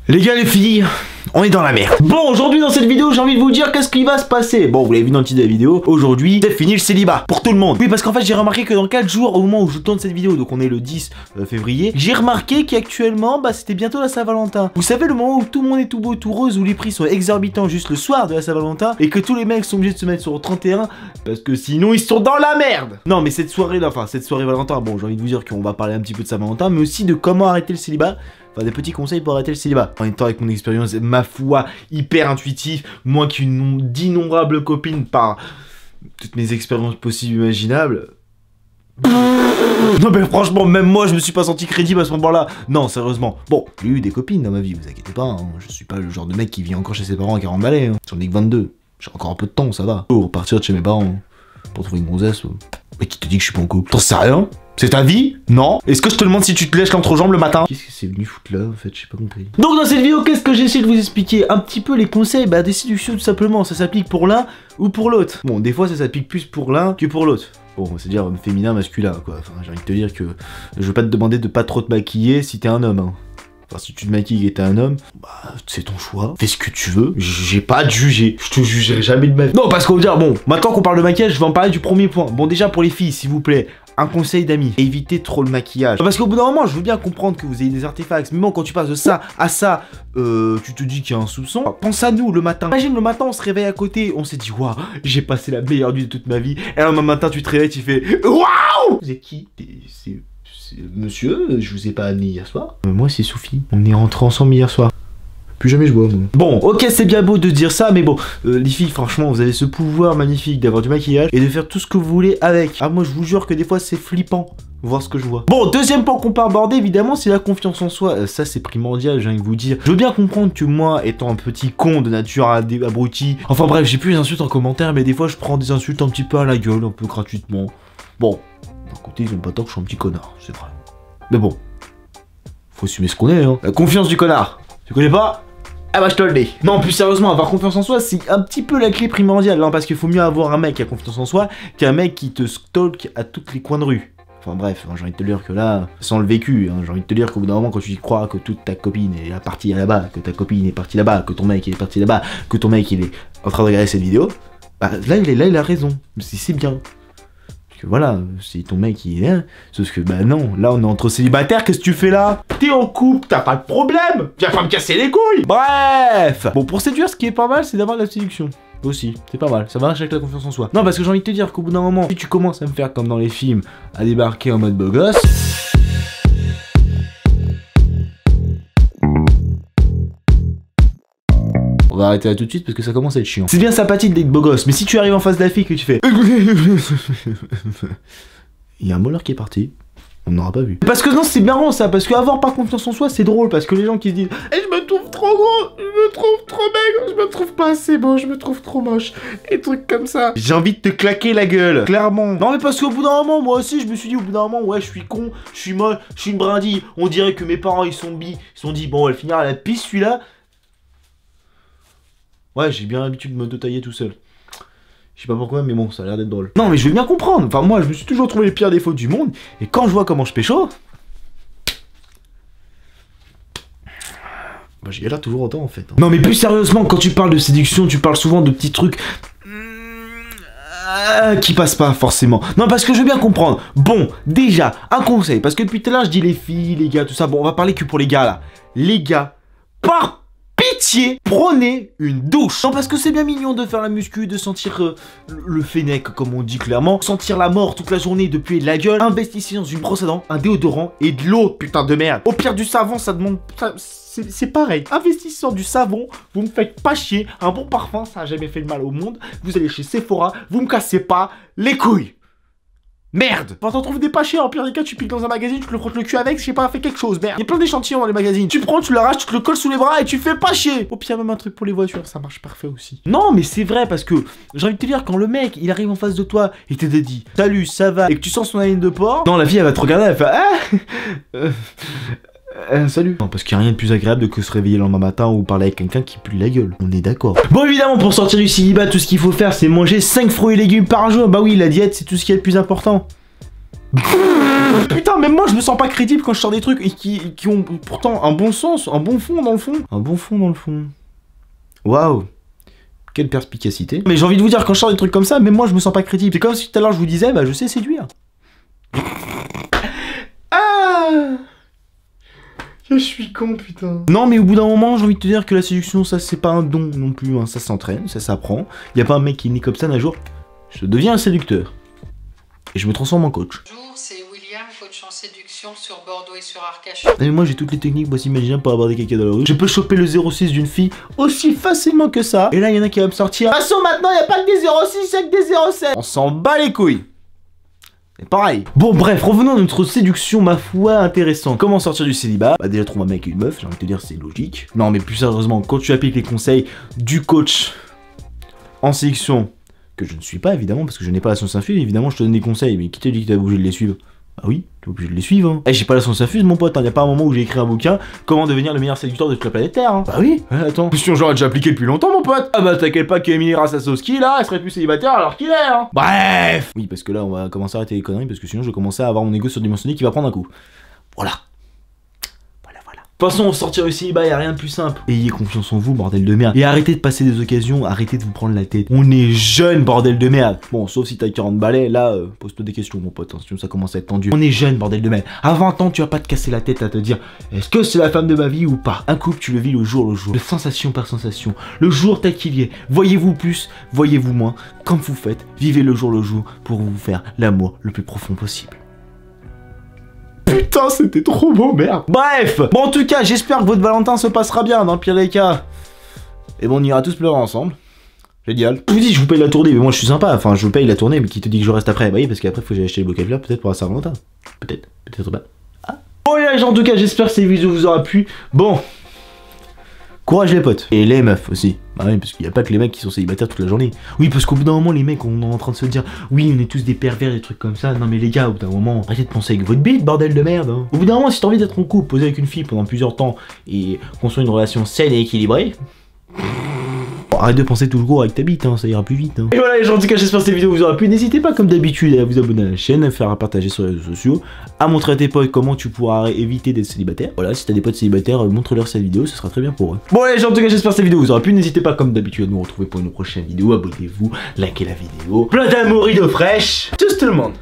Les gars, les filles, on est dans la merde. Bon, aujourd'hui dans cette vidéo, j'ai envie de vous dire qu'est-ce qui va se passer. Bon, vous l'avez vu dans le titre de la vidéo, aujourd'hui, c'est fini le célibat, pour tout le monde. Oui, parce qu'en fait, j'ai remarqué que dans 4 jours, au moment où je tourne cette vidéo, donc on est le 10 février, j'ai remarqué qu'actuellement, c'était bientôt la Saint-Valentin. Vous savez, le moment où tout le monde est tout beau, tout rose, où les prix sont exorbitants juste le soir de la Saint-Valentin, et que tous les mecs sont obligés de se mettre sur le 31, parce que sinon, ils sont dans la merde. Non, mais cette soirée-là, enfin, cette soirée Valentin, bon, j'ai envie de vous dire qu'on va parler un petit peu de Saint-Valentin, mais aussi de comment arrêter le célibat. Enfin, des petits conseils pour arrêter le célibat. En étant avec mon expérience, ma foi, hyper intuitif, moi qui d'innombrables copines par toutes mes expériences possibles imaginables. Non mais franchement, même moi je me suis pas senti crédible à ce moment-là. Non, sérieusement. Bon, j'ai eu des copines dans ma vie, vous inquiétez pas, hein. Je suis pas le genre de mec qui vit encore chez ses parents à 40 balais, hein. J'en ai que 22. J'ai encore un peu de temps, ça va. Pour partir de chez mes parents, pour trouver une grossesse. Mais qui te dit que je suis pas en couple? T'en sais rien? C'est ta vie? Non? Est-ce que je te demande si tu te lèches l'entrejambe le matin? Qu'est-ce que c'est venu foutre là en fait? J'ai pas compris. Donc dans cette vidéo, qu'est-ce que j'ai essayé de vous expliquer? Un petit peu les conseils des séductions tout simplement. Ça s'applique pour l'un ou pour l'autre. Bon, des fois ça s'applique plus pour l'un que pour l'autre. Bon, c'est-à-dire féminin, masculin quoi. Enfin, j'ai envie de te dire que je veux pas te demander de pas trop te maquiller si t'es un homme, hein. Enfin, si tu te maquilles et t'es un homme, c'est ton choix. Fais ce que tu veux. J'ai pas à te juger. Je te jugerai jamais de ma vie. Non, parce qu'on veut dire, bon, maintenant qu'on parle de maquillage, je vais en parler du premier point. Bon, déjà pour les filles, s'il vous plaît, un conseil d'amis, évitez trop le maquillage. Parce qu'au bout d'un moment, je veux bien comprendre que vous ayez des artefacts, mais bon, quand tu passes de ça à ça, tu te dis qu'il y a un soupçon. Pense à nous le matin. Imagine le matin, on se réveille à côté, on s'est dit, waouh, j'ai passé la meilleure nuit de toute ma vie. Et alors, le matin, tu te réveilles, tu fais, waouh! Vous êtes qui? Monsieur, je vous ai pas amené hier soir. Moi, c'est Sophie. On est rentrés ensemble hier soir. Plus jamais je bois, moi. Bon, ok, c'est bien beau de dire ça, mais bon, les filles, franchement, vous avez ce pouvoir magnifique d'avoir du maquillage et de faire tout ce que vous voulez avec. Ah, moi, je vous jure que des fois, c'est flippant. Voir ce que je vois. Bon, deuxième point qu'on peut aborder, évidemment, c'est la confiance en soi. Ça, c'est primordial, j'ai envie de vous dire. Je veux bien comprendre que moi, étant un petit con de nature abruti, enfin bref, j'ai plus d'insultes en commentaire, mais des fois, je prends des insultes un petit peu à la gueule, un peu gratuitement. Bon, d'un côté, ils ont pas tort que je suis un petit connard, c'est vrai. Mais bon, faut assumer ce qu'on est, hein. La confiance du connard. Tu connais pas? Ah bah je te le dis. Non, plus sérieusement, avoir confiance en soi, c'est un petit peu la clé primordiale, hein, parce qu'il faut mieux avoir un mec qui a confiance en soi qu'un mec qui te stalk à tous les coins de rue. Enfin bref, hein, j'ai envie de te dire que là, sans le vécu, hein, j'ai envie de te dire qu'au bout d'un moment, quand tu y crois que toute ta copine est partie là-bas, que ta copine est partie là-bas, que ton mec est parti là-bas, que ton mec il est en train de regarder cette vidéo, là il a raison. C'est bien. Voilà, si ton mec il est... Sauf que non, là on est entre célibataires, qu'est-ce que tu fais là? T'es en couple, t'as pas de problème. Viens pas me casser les couilles. Bref. Bon, pour séduire, ce qui est pas mal, c'est d'avoir de la séduction. Aussi, c'est pas mal, ça marche avec la confiance en soi. Non, parce que j'ai envie de te dire qu'au bout d'un moment, si tu commences à me faire comme dans les films, à débarquer en mode beau gosse... On va arrêter là tout de suite parce que ça commence à être chiant. C'est bien sympathique d'être beau gosse, mais si tu arrives en face de la fille que tu fais... Il y a un molar qui est parti. On n'aura pas vu. Parce que non, c'est marrant ça, parce qu'avoir pas confiance en soi, c'est drôle, parce que les gens qui se disent « je me trouve trop gros, je me trouve trop maigre, je me trouve pas assez beau, je me trouve trop moche. » Et trucs comme ça. J'ai envie de te claquer la gueule, clairement. Non mais parce qu'au bout d'un moment, moi aussi, je me suis dit au bout d'un moment, ouais, je suis con, je suis moche, je suis une brindille. On dirait que mes parents, ils sont dit, bon, elle finira à la pisse celui-là. Ouais, j'ai bien l'habitude de me tailler tout seul. Je sais pas pourquoi, mais bon, ça a l'air d'être drôle. Non, mais je veux bien comprendre. Enfin, moi, je me suis toujours trouvé les pires défauts du monde. Et quand je vois comment je pécho... j'y galère toujours autant, en fait. Hein. Non, mais plus sérieusement, quand tu parles de séduction, tu parles souvent de petits trucs... qui passent pas, forcément. Non, parce que je veux bien comprendre. Bon, déjà, un conseil. Parce que depuis tout à l'heure, je dis les filles, les gars, tout ça. Bon, on va parler que pour les gars, là. Les gars, par pitié, prenez une douche. Non, parce que c'est bien mignon de faire la muscu, de sentir le fennec, comme on dit clairement, sentir la mort toute la journée, de puer de la gueule. Investissez dans une brosse à dents, un déodorant et de l'eau, putain de merde. Au pire, du savon, ça demande... C'est pareil. Investissez dans du savon, vous me faites pas chier. Un bon parfum, ça a jamais fait de mal au monde. Vous allez chez Sephora, vous me cassez pas les couilles. Merde! Quand t'en trouves des pas chers, en pire des cas, tu piques dans un magazine, tu te le frottes le cul avec, je sais pas, fais quelque chose, merde. Il y a plein d'échantillons dans les magazines. Tu prends, tu l'arraches, tu te le colles sous les bras et tu fais pas chier. Au pire, même un truc pour les voitures, ça marche parfait aussi. Non, mais c'est vrai parce que j'ai envie de te dire, quand le mec il arrive en face de toi et t'es dit salut, ça va, et que tu sens son haleine de porc, non, la fille elle va te regarder, elle fait salut. Non, parce qu'il n'y a rien de plus agréable que se réveiller le lendemain matin ou parler avec quelqu'un qui pue la gueule. On est d'accord. Bon, évidemment, pour sortir du célibat, tout ce qu'il faut faire, c'est manger 5 fruits et légumes par jour. Bah oui, la diète, c'est tout ce qui est le plus important. Putain, même moi je me sens pas crédible quand je sors des trucs qui ont pourtant un bon sens, un bon fond dans le fond. Un bon fond dans le fond. Waouh. Quelle perspicacité. Mais j'ai envie de vous dire, quand je sors des trucs comme ça, même moi je me sens pas crédible. C'est comme si tout à l'heure je vous disais, bah je sais séduire. Ah, je suis con, putain. Non, mais au bout d'un moment, j'ai envie de te dire que la séduction, ça c'est pas un don non plus, hein. Ça s'entraîne, ça s'apprend. Y a pas un mec qui est né comme ça d'un jour. Je deviens un séducteur. Et je me transforme en coach. Bonjour, c'est William, coach en séduction sur Bordeaux et sur Arcachon. Et moi j'ai toutes les techniques possibles imaginables pour aborder quelqu'un dans la rue. Je peux choper le 06 d'une fille aussi facilement que ça. Et là il y en a qui va me sortir. De toute façon maintenant il n'y a pas que des 06, il y a que des 07. On s'en bat les couilles. C'est pareil. Bon bref, revenons à notre séduction ma foi intéressante. Comment sortir du célibat? Bah déjà trouver un mec et une meuf, j'ai envie de te dire c'est logique. Non mais plus sérieusement, quand tu appliques les conseils du coach en séduction, que je ne suis pas évidemment parce que je n'ai pas la science infuse, évidemment je te donne des conseils, mais qui t'a dit que t'es obligé de les suivre? Bah oui, t'es obligé de les suivre, hein. Eh, j'ai pas la science infuse mon pote, hein. Y a pas un moment où j'ai écrit un bouquin, comment devenir le meilleur séducteur de toute la planète Terre, hein. Bah oui, attends. Question j'aurais déjà appliqué depuis longtemps mon pote. Ah bah t'inquiète pas qu'Emily Rassasowski là, elle serait plus célibataire alors qu'il est, hein. Bref. Oui parce que là on va commencer à arrêter les conneries parce que sinon je vais commencer à avoir mon ego surdimensionné qui va prendre un coup. Voilà. De toute façon, au sortir du célibat, y'a rien de plus simple. Ayez confiance en vous, bordel de merde. Et arrêtez de passer des occasions, arrêtez de vous prendre la tête. On est jeune, bordel de merde. Bon, sauf si t'as 40 balais, là, pose-toi des questions, mon pote, hein, sinon ça commence à être tendu. On est jeune, bordel de merde. À 20 ans, tu vas pas te casser la tête à te dire, est-ce que c'est la femme de ma vie ou pas? Un couple, tu le vis le jour, de sensation par sensation. Le jour tel qu'il y est. Voyez-vous plus, voyez-vous moins. Comme vous faites, vivez le jour pour vous faire l'amour le plus profond possible. Putain, c'était trop beau, merde. Bref, bon en tout cas, j'espère que votre Valentin se passera bien, dans le pire des cas. Et bon, on ira tous pleurer ensemble. Génial. Je vous dis, je vous paye la tournée, mais moi je suis sympa. Enfin, je vous paye la tournée, mais qui te dit que je reste après? Bah oui, parce qu'après, faut que j'aille acheter les bouquets là, peut-être pour la Saint-Valentin. Peut-être pas. Ah. Bon, les gens, en tout cas, j'espère que cette vidéo vous aura plu. Bon. Courage les potes. Et les meufs aussi. Bah oui, parce qu'il n'y a pas que les mecs qui sont célibataires toute la journée. Oui, parce qu'au bout d'un moment, les mecs, on est en train de se dire, oui, on est tous des pervers, des trucs comme ça. Non mais les gars, au bout d'un moment, arrêtez de penser avec votre bite, bordel de merde, hein. Au bout d'un moment, si t'as envie d'être en couple, poser avec une fille pendant plusieurs temps et construire une relation saine et équilibrée, bon, arrête de penser toujours avec ta bite, hein, ça ira plus vite, hein. Et voilà les gens, en tout cas j'espère que cette vidéo vous aura plu. N'hésitez pas comme d'habitude à vous abonner à la chaîne, à faire à partager sur les réseaux sociaux, à montrer à tes potes comment tu pourras éviter d'être célibataire. Voilà, si t'as des potes célibataires, montre-leur cette vidéo, ce sera très bien pour eux. Bon les gens, en tout cas j'espère que cette vidéo vous aura plu. N'hésitez pas comme d'habitude à nous retrouver pour une prochaine vidéo. Abonnez-vous, likez la vidéo. Plein d'amour et d'eau fraîche. Tchuss tout le monde.